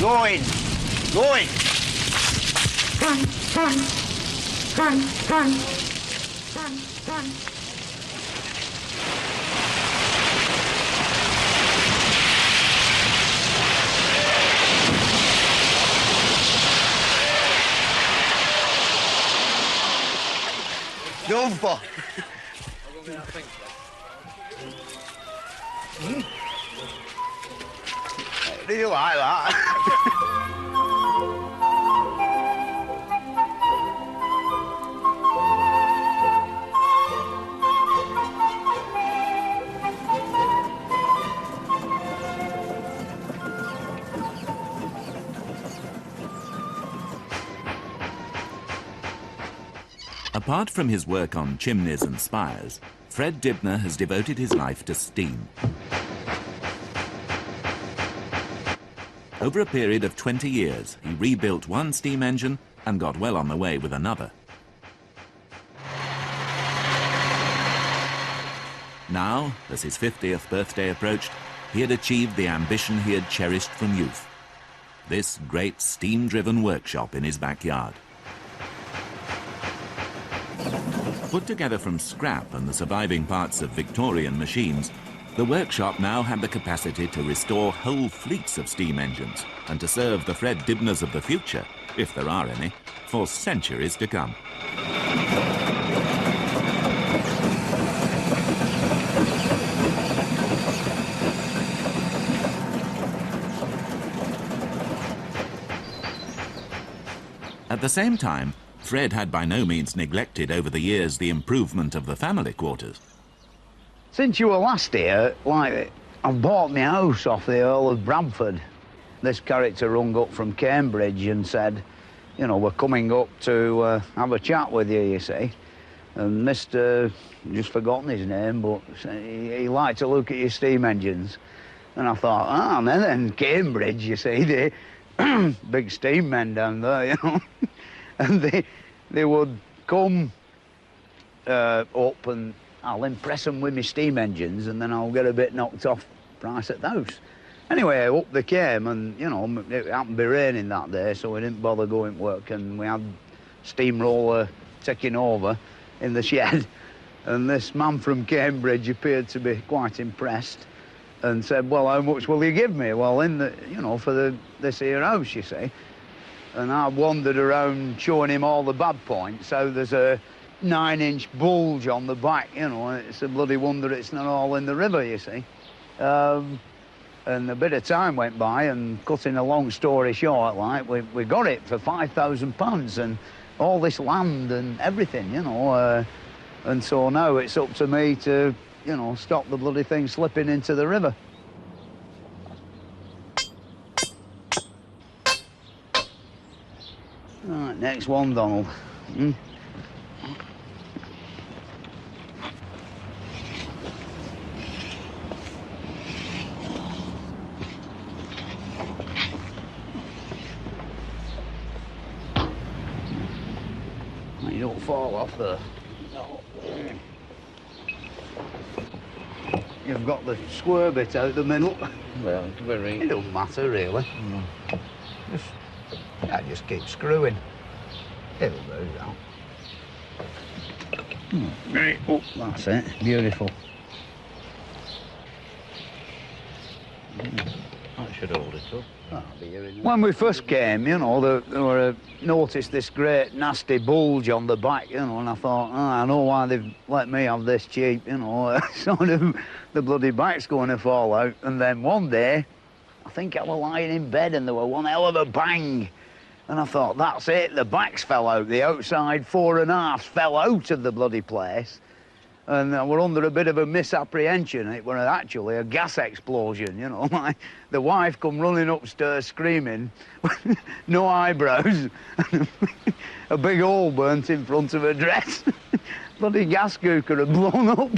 Going. Going. Go for. Do you like that? Apart from his work on chimneys and spires, Fred Dibnah has devoted his life to steam. Over a period of 20 years, he rebuilt one steam engine and got well on the way with another. Now, as his 50th birthday approached, he had achieved the ambition he had cherished from youth. This great steam-driven workshop in his backyard. Put together from scrap and the surviving parts of Victorian machines, the workshop now had the capacity to restore whole fleets of steam engines and to serve the Fred Dibnahs of the future, if there are any, for centuries to come. At the same time, Fred had by no means neglected over the years the improvement of the family quarters. Since you were last here, like, I've bought my house off the Earl of Bradford. This character rung up from Cambridge and said, you know, we're coming up to have a chat with you, you see. And Mr. just forgotten his name, but he liked to look at your steam engines. And I thought, ah, and then Cambridge, you see, they big steam men down there, you know. And they would come up and I'll impress them with my steam engines and then I'll get a bit knocked off price at the house. Anyway, up they came and, you know, it happened to be raining that day, so we didn't bother going to work, and we had steamroller taking over in the shed. And this man from Cambridge appeared to be quite impressed and said, well, how much will you give me? Well, in the, you know, for this here house, you see. And I wandered around showing him all the bad points. So there's a 9-inch bulge on the back, you know, and it's a bloody wonder it's not all in the river, you see. And a bit of time went by, and cutting a long story short, like, we got it for £5,000 and all this land and everything, you know. And so now it's up to me to, you know, stop the bloody thing slipping into the river. Right, next one, Donald. You don't fall off there. No. You've got the square bit out the middle. Well, very... It don't matter, really. Just keep screwing. It'll do that. Right, oh, that's it. Beautiful. That should hold it up. When we first came, you know, noticed this great nasty bulge on the back, you know, and I thought, oh, I know why they've let me have this cheap, you know, sort of the bloody back's going to fall out. And then one day, I think I was lying in bed and there was one hell of a bang. And I thought, that's it, the backs fell out. The outside 4.5 fell out of the bloody place. And we're under a bit of a misapprehension. It was actually a gas explosion, you know. Like, the wife come running upstairs screaming, no eyebrows, a big hole burnt in front of her dress. Bloody gas cooker had blown up.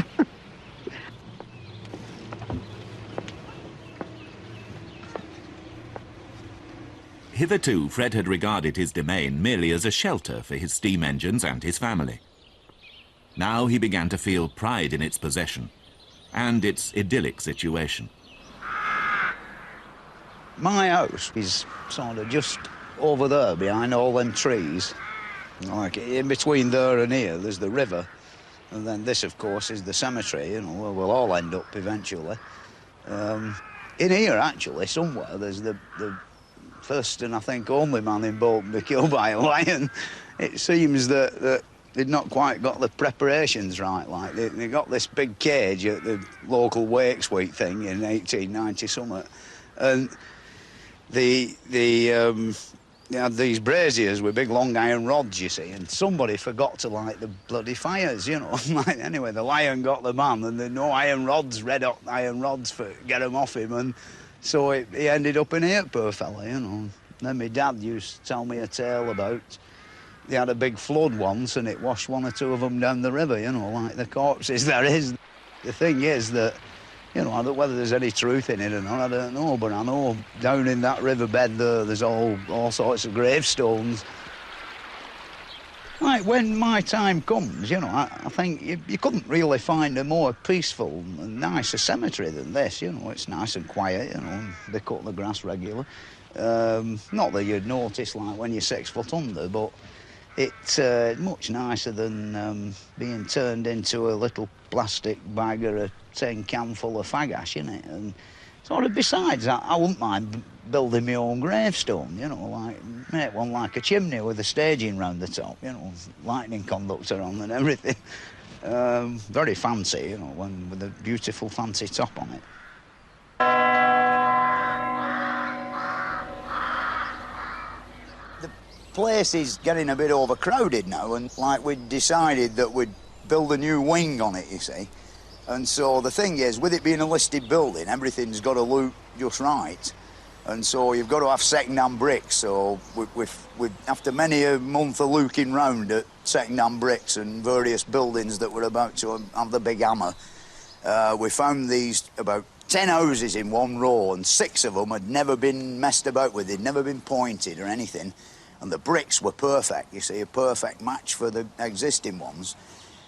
Hitherto, Fred had regarded his domain merely as a shelter for his steam engines and his family. Now he began to feel pride in its possession and its idyllic situation. My house is sort of just over there behind all them trees. Like in between there and here, there's the river. And then this, of course, is the cemetery, you know, where we'll all end up eventually. In here, actually, somewhere, there's the first and I think only man in Bolton to be killed by a lion. It seems that they'd not quite got the preparations right. Like, they got this big cage at the local Wakes Week thing in 1890-something. And they had these braziers with big long iron rods, you see, and somebody forgot to light the bloody fires, you know. Like, anyway, the lion got the man, and there were no iron rods, red hot iron rods for get him off him, and so he ended up in here, poor fella, you know. And then my dad used to tell me a tale about they had a big flood once, and it washed one or two of them down the river, you know, like the corpses there is. The thing is that, you know, whether there's any truth in it or not, I don't know, but I know down in that riverbed there's all sorts of gravestones. Like, when my time comes, you know, I think you couldn't really find a more peaceful and nicer cemetery than this, you know. It's nice and quiet, you know, and they cut the grass regular. Not that you'd notice, like, when you're 6 foot under, but it's much nicer than being turned into a little plastic bag or a tin can full of fag ash, innit? And sort of besides, I wouldn't mind building my own gravestone, you know, like make one like a chimney with a staging round the top, you know, lightning conductor on and everything. Very fancy, you know, one with a beautiful fancy top on it. The place is getting a bit overcrowded now, and like we'd decided that we'd build a new wing on it, you see. And so the thing is, with it being a listed building, everything's got to look just right. And so you've got to have second-hand bricks. So after many a month of looking round at second-hand bricks and various buildings that were about to have the big hammer, we found these about 10 houses in one row, and 6 of them had never been messed about with. They'd never been pointed or anything. And the bricks were perfect, you see, a perfect match for the existing ones.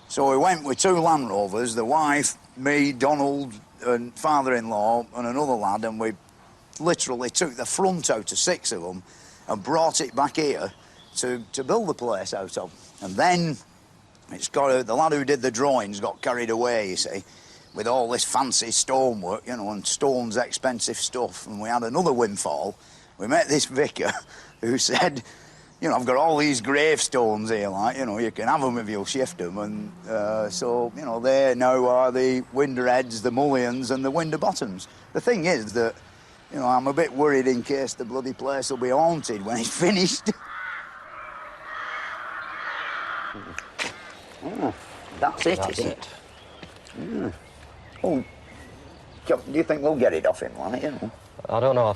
So we went with 2 Land Rovers, the wife, me, Donald, and father-in-law, and another lad, and we literally took the front out of 6 of them and brought it back here to build the place out of. And then the lad who did the drawings got carried away, you see, with all this fancy stonework, you know, and stone's expensive stuff, and we had another windfall. We met this vicar who said, you know, I've got all these gravestones here, like, you know, you can have them if you'll shift them. And so, you know, there now are the Winderheads, the Mullions and the Winterbottoms. The thing is that, you know, I'm a bit worried in case the bloody place will be haunted when it's finished. Oh, that's it, isn't it? Yeah. Oh, do you think we'll get it off him, like, you know? I don't know. I'll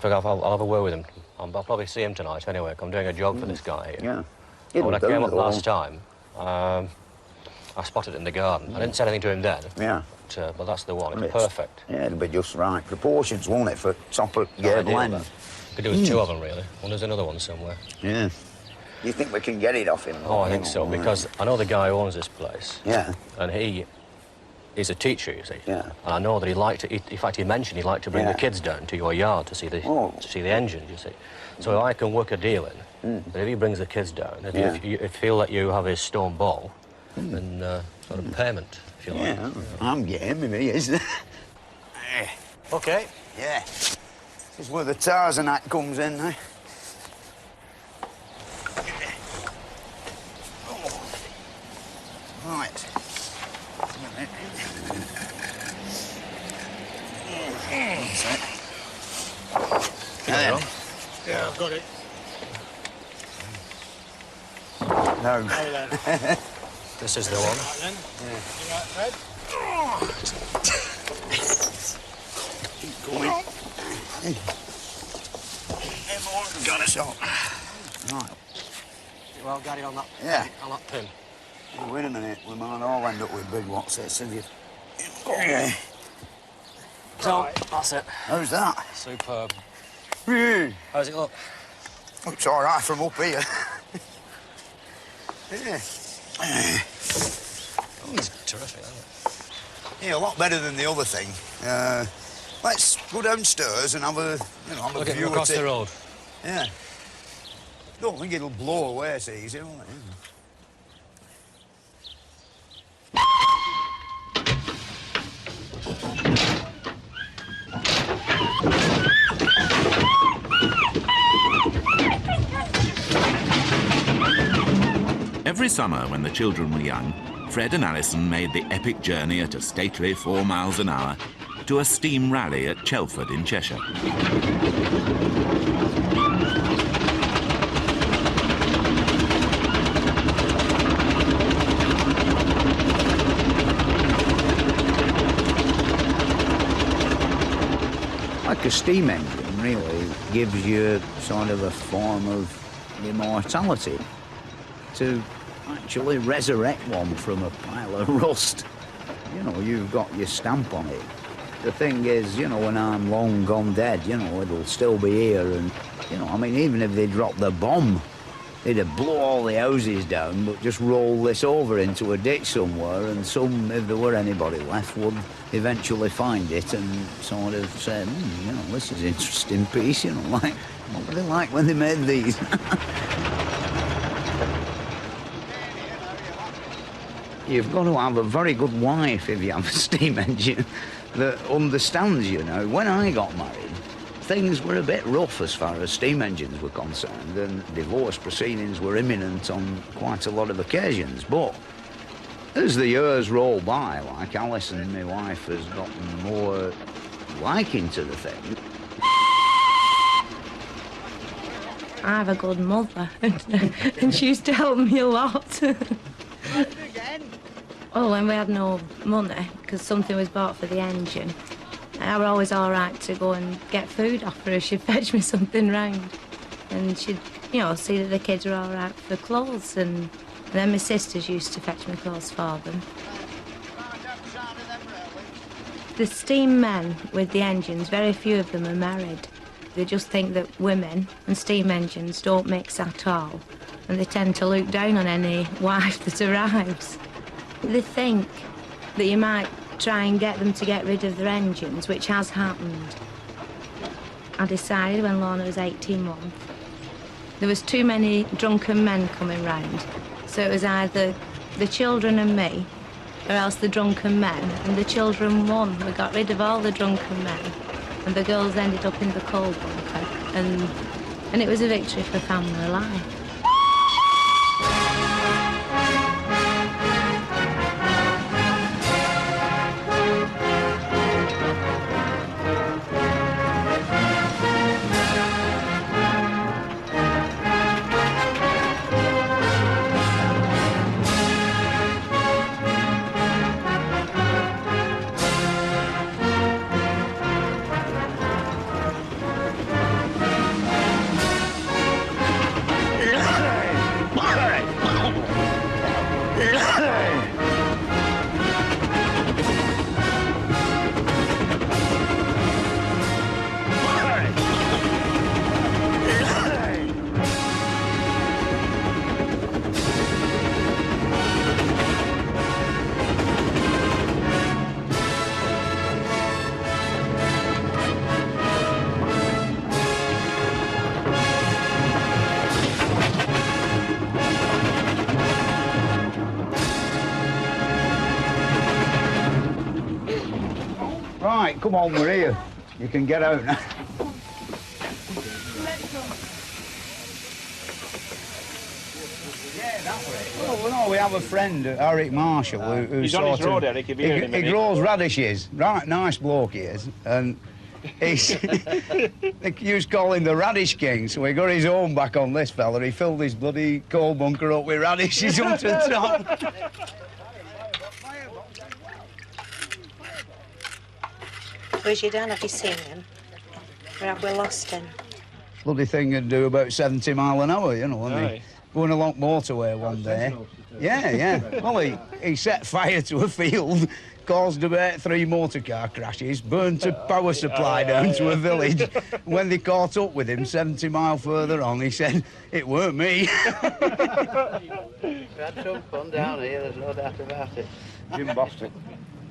have a word with him. I'll probably see him tonight anyway. I'm doing a job for this guy here. Yeah. When I came up last time, I spotted it in the garden. I didn't say anything to him then. Yeah. But that's the one. It's perfect. Yeah, it'll be just right proportions, won't it, for top of gable end? Could do with 2 of them, really. Well, there's another one somewhere. Yeah. Do you think we can get it off him? Oh, I think so, because I know the guy who owns this place. Yeah. And he's a teacher, you see. Yeah. And I know that he liked to, in fact, he mentioned he liked to bring the kids down to your yard to see the engines, you see. So I can work a deal in. But if he brings the kids down, if you feel that you have his stone ball, then sort of payment, if you like. Yeah, I'm game, me, isn't it? OK. Yeah. This is where the Tarzan act comes in, eh? Right. Yeah, I've got it. No. This is the one. Right then. You right, Fred? Keep going. Got it. So. Right. Well, got it on that. Yeah. On that pin. Oh, wait a minute. We might all end up with big what's this, have you? So, that's it. How's that? Superb. Yeah. How's it look? Looks all right from up here. Yeah. Oh, it's terrific, isn't it? Yeah, a lot better than the other thing. Let's go downstairs and have a, you know, have a Look at view across at it. the road. Yeah. Don't think it'll blow away so easy, will it? Every summer when the children were young, Fred and Alison made the epic journey at a stately 4 miles an hour to a steam rally at Chelford in Cheshire. Like a steam engine really gives you sort of a form of immortality. To actually resurrect one from a pile of rust, you know, you've got your stamp on it. The thing is, you know, when I'm long gone dead, you know, it'll still be here and, you know, I mean, even if they dropped the bomb, they'd have blow all the houses down, but just roll this over into a ditch somewhere, and some, if there were anybody left, would eventually find it and sort of say, you know, this is an interesting piece, you know, like, what were they like when they made these? You've got to have a very good wife if you have a steam engine that understands, you know. When I got married, things were a bit rough as far as steam engines were concerned, and divorce proceedings were imminent on quite a lot of occasions. But as the years roll by, like Alison, my wife, has gotten more liking to the thing. I have a good mother, and she used to help me a lot. Well, when we had no money, because something was bought for the engine, I were always all right to go and get food off her. She'd fetch me something round. And she'd, you know, see that the kids were all right for clothes. And then my sisters used to fetch me clothes for them. The steam men with the engines, very few of them are married. They just think that women and steam engines don't mix at all. And they tend to look down on any wife that arrives. They think that you might try and get them to get rid of their engines, which has happened. I decided when Lorna was 18 months, there was too many drunken men coming round. So it was either the children and me, or else the drunken men, and the children won. We got rid of all the drunken men, and the girls ended up in the coal bunker, and it was a victory for family life. Right, come on, we're here. You can get out now. Oh, no, we have a friend, Eric Marshall, who he's on his road, Eric, if you hear him, he grows radishes. Right, nice bloke he is. And he's, they used to call him the Radish King, so he got his own back on this fella. He filled his bloody coal bunker up with radishes up to the top. Where's your dad? Have you seen him? Or have we lost him? Bloody thing would do about 70 mile an hour, you know, and going along motorway one day. Yeah. Well, he set fire to a field, caused about 3 motor car crashes, burnt a power supply down to a village. When they caught up with him 70 mile further on, he said, "It weren't me." We had some fun down here, there's no doubt about it. Jim Boston.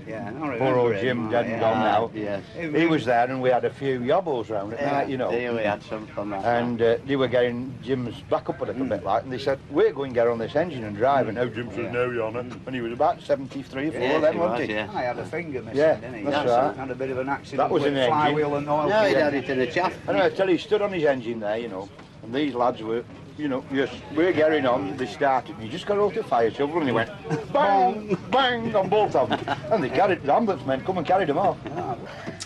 Yeah, I remember Poor old him, Jim, dead and yeah. gone now. Yes. He was there, and we had a few yobbles round at night, you know. There we had some from that. And they were getting Jim's back up a little bit like, and they said, we're going to get on this engine and drive. And Jim said, no, Your Honour. And he was about 73 or 4 Yes, then, he wasn't was, he? yeah. I had a finger missing, Yeah, didn't he? that's right. Had a bit of an accident That was with an engine. flywheel and oil. No, he had it in a chaff. And I tell you, he stood on his engine there, you know, and these lads were, you know, just, we're getting on, they started, and he just got out the fire shovel and he went, bang, bang, on both of them. And they carried, the ambulance men come and carried them off.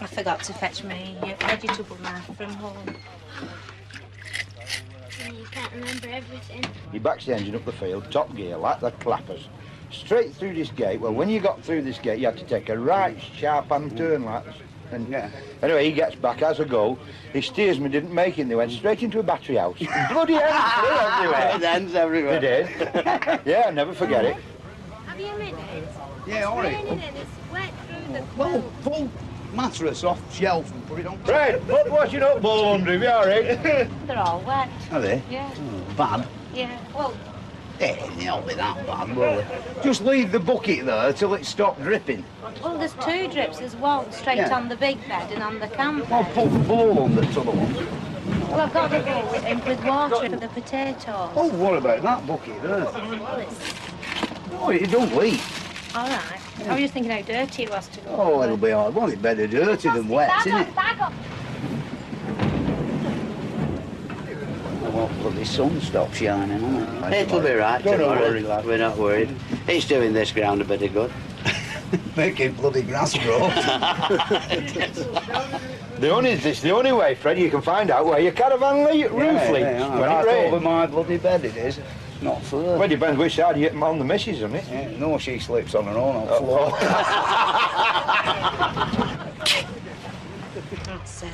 I forgot to fetch my vegetable knife from home. You can't remember everything. He backs the engine up the field, top gear, like the clappers, straight through this gate. Well, when you got through this gate, you had to take a right sharp-hand turn like this. And anyway, he gets back, has a go. His steersman didn't make it. They went straight into a battery house. Bloody ends flew everywhere. Ends everywhere. They did. Yeah, I'll never forget it. Have you a minute? Yeah, all right. Raining and it's wet through the Well, pull mattress off shelf and put it on. Fred, put washing up bowl under him, you all right? They're all wet. Are they? Yeah. Bad? Yeah. Well, They'll not be that bad, will they? Just leave the bucket there till it stops dripping. there's 2 drips. There's one straight Yeah. on the big bed and on the camp Well, bed. put the bowl on the other one. Well, I've got the bowl with water for the potatoes. Oh, what about that bucket there? Well, it's Oh, it don't leak. all right. I was just thinking how dirty it was to go. Oh, it'll be all right. Well, it's better dirty than wet, isn't it? Well, bloody sun stopped shining, hasn't it? It'll be right Don't tomorrow. worry, lad. We're not worried. It's doing this ground a bit of good. Making bloody grass grow. The only way, Fred, you can find out where your caravan roof leaks when Right it over rains. my bloody bed it is. Not fur. Well, it depends which side you get on the missus, doesn't it? Yeah, no, she sleeps on her own on the floor. That's it.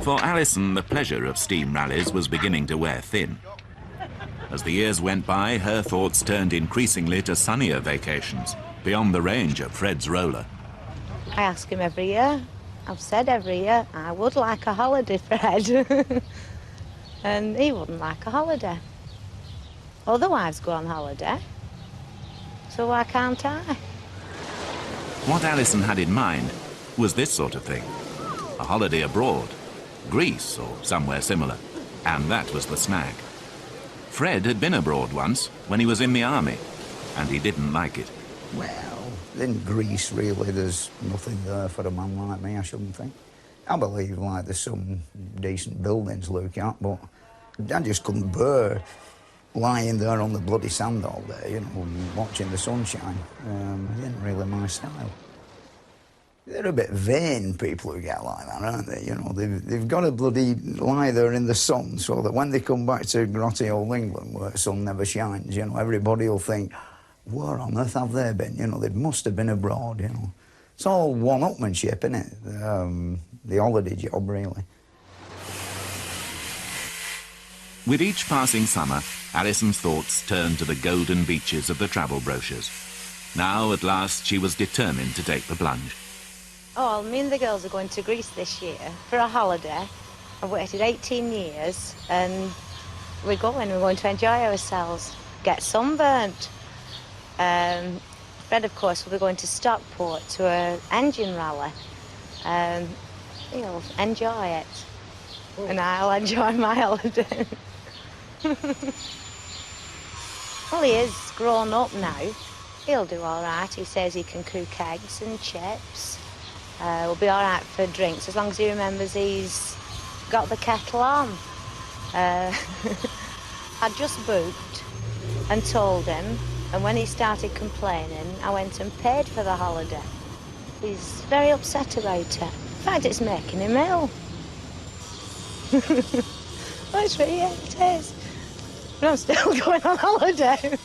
For Alison, the pleasure of steam rallies was beginning to wear thin. As the years went by, her thoughts turned increasingly to sunnier vacations, beyond the range of Fred's roller. I ask him every year. I've said every year, I would like a holiday, Fred. And he wouldn't like a holiday. Other wives go on holiday, so why can't I? What Alison had in mind was this sort of thing. A holiday abroad, Greece or somewhere similar. And that was the snag. Fred had been abroad once when he was in the army, and he didn't like it. Well, in Greece, really, there's nothing there for a man like me, I shouldn't think. I believe, like, there's some decent buildings to look at, but I just couldn't bear lying there on the bloody sand all day, you know, watching the sunshine. It isn't really my style. They're a bit vain, people who get like that, aren't they? You know, they've got to bloody lie there in the sun so that when they come back to grotty old England, where the sun never shines, you know, everybody will think, where on earth have they been? You know, they must have been abroad, you know. It's all one-upmanship, isn't it? The holiday job, really. With each passing summer, Alison's thoughts turned to the golden beaches of the travel brochures. Now, at last, she was determined to take the plunge. Oh, me and the girls are going to Greece this year for a holiday. I've waited 18 years and we're going to enjoy ourselves, get sunburnt. Fred, of course, will be going to Stockport to an engine rally. He'll enjoy it. And I'll enjoy my holiday. Well, he is grown up now. He'll do all right. He says he can cook eggs and chips. We'll be all right for drinks as long as he remembers he's got the kettle on. I just booked and told him, and when he started complaining, I went and paid for the holiday. He's very upset about it. In fact, it's making him ill. That's right, yeah, it is. But I'm still going on holiday.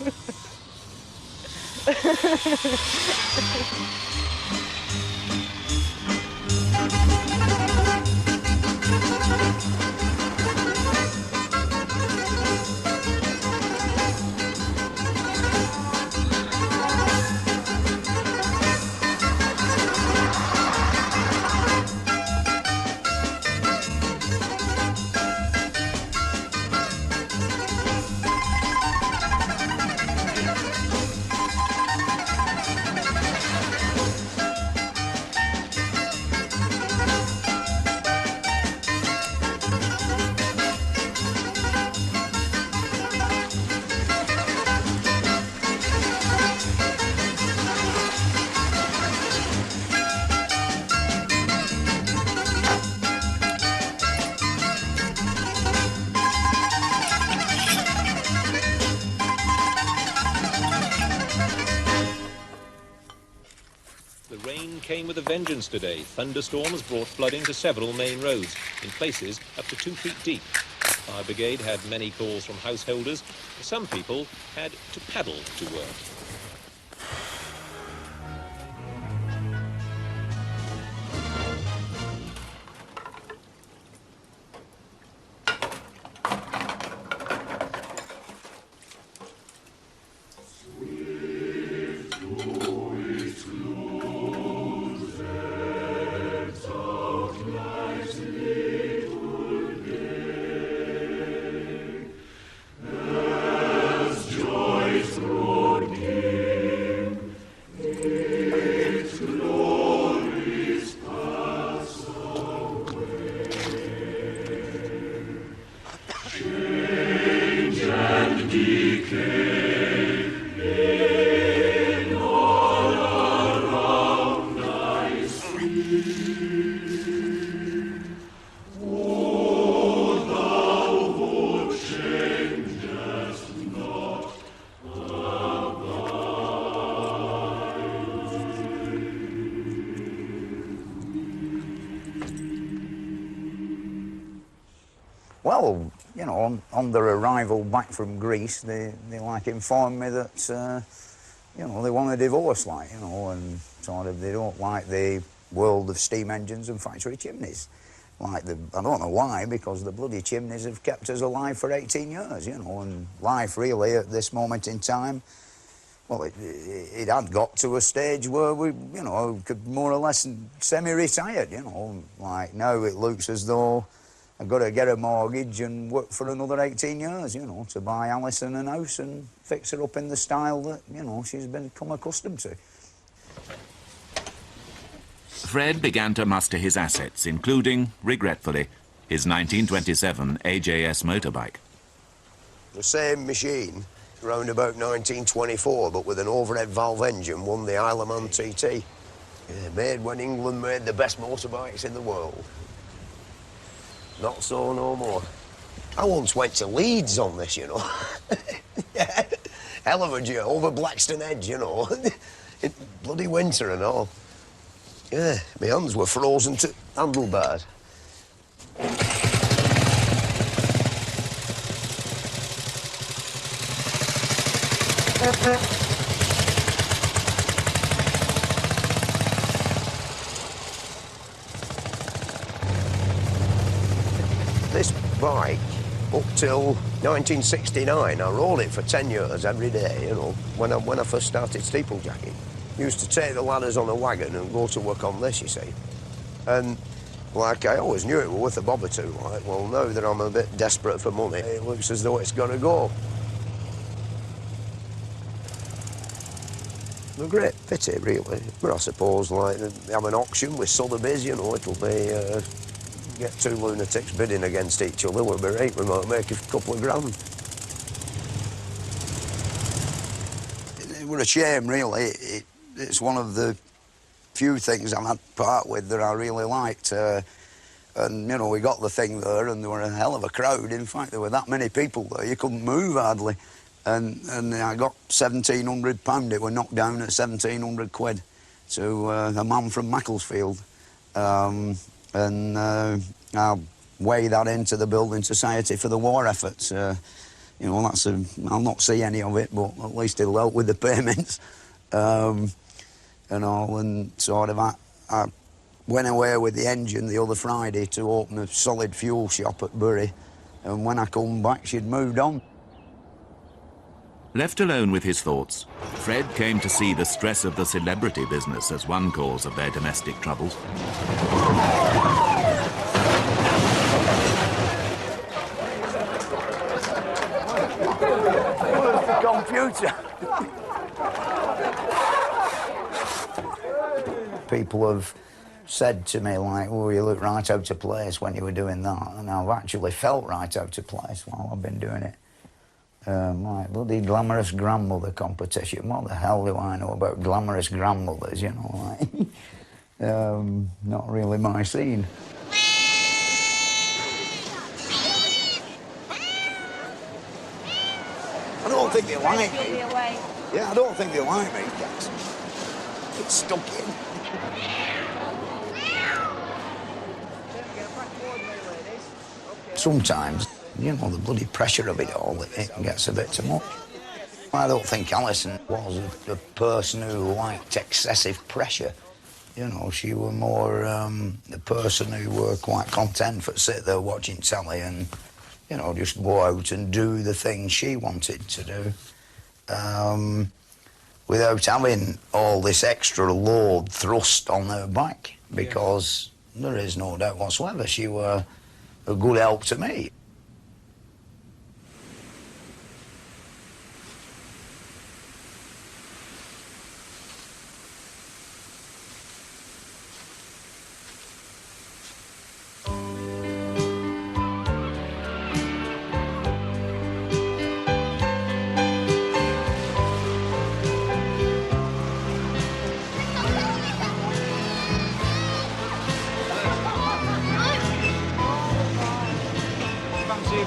came with a vengeance today. Thunderstorms brought flooding to several main roads, in places up to 2 feet deep. Fire brigade had many calls from householders. Some people had to paddle to work. Well, you know, on their arrival back from Greece, they like informed me that, you know, they want a divorce, like, you know, and sort of they don't like the world of steam engines and factory chimneys. Like, I don't know why, because the bloody chimneys have kept us alive for 18 years, you know, and life really at this moment in time, well, it had got to a stage where we, you know, could more or less semi-retired, you know. Like, now it looks as though I've got to get a mortgage and work for another 18 years, you know, to buy Alison a house and fix her up in the style that, you know, she's become accustomed to. Fred began to muster his assets, including, regretfully, his 1927 AJS motorbike. The same machine, around about 1924, but with an overhead valve engine, won the Isle of Man TT. Yeah, made when England made the best motorbikes in the world. Not so no more. I once went to Leeds on this, you know. Yeah, hell of a journey, over Blackstone Edge, you know. In bloody winter and all. Yeah, my hands were frozen to handlebars. This bike, up till 1969, I rode it for 10 years every day, you know, when I first started steeplejacking. Used to take the ladders on a wagon and go to work on this, you see. And, like, I always knew it was worth a bob or two, like, well, now that I'm a bit desperate for money, it looks as though it's gonna go. A great pity, really. But I suppose, like, they have an auction with Sotheby's, you know, it'll be, get two lunatics bidding against each other, we'll be right, we might make a couple of grand. It was a shame, really. It's one of the few things I've had to part with that I really liked. And, you know, we got the thing there and there were a hell of a crowd. In fact, there were that many people there, you couldn't move hardly. And I got £1,700. It were knocked down at 1,700 quid to a man from Macclesfield. And I'll weigh that into the Building Society for the war efforts. You know, I'll not see any of it, but at least it'll help with the payments. And all, and sort of I went away with the engine the other Friday to open a solid fuel shop at Bury, and when I come back, she'd moved on. Left alone with his thoughts, Fred came to see the stress of the celebrity business as one cause of their domestic troubles. Where's the computer? People have said to me, like, oh, you look right out of place when you were doing that. And I've actually felt right out of place while I've been doing it. Like, bloody glamorous grandmother competition. What the hell do I know about glamorous grandmothers, you know, like... not really my scene. I don't think they like me. Yeah, I don't think they like me, Jackson. It's stuck in. Sometimes, you know, the bloody pressure of it all, it gets a bit too much. I don't think Alison was a person who liked excessive pressure. You know, she was more a person who were quite content to sit there watching telly and, you know, just go out and do the things she wanted to do. Without having all this extra load thrust on her back, because there is no doubt whatsoever she were a good help to me.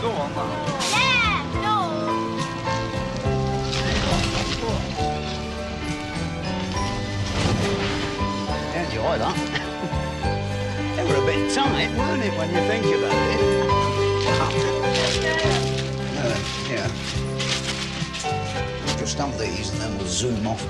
Go on, man. Yeah, no. Enjoy that. They were a bit tight, weren't it, when you think about it? Yeah. We'll just have these and then we'll zoom off.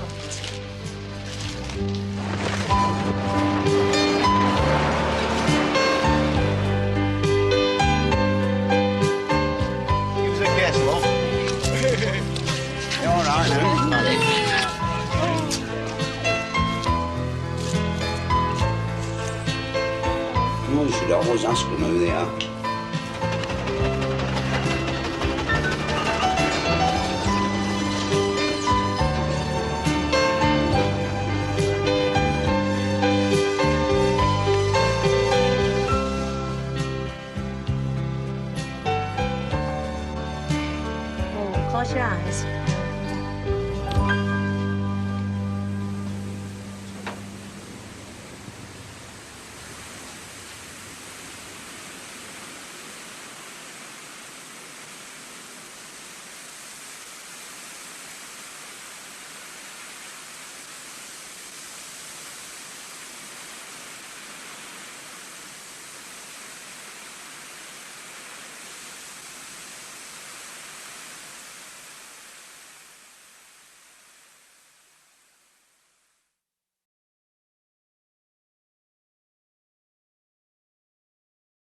You should always ask them who they are.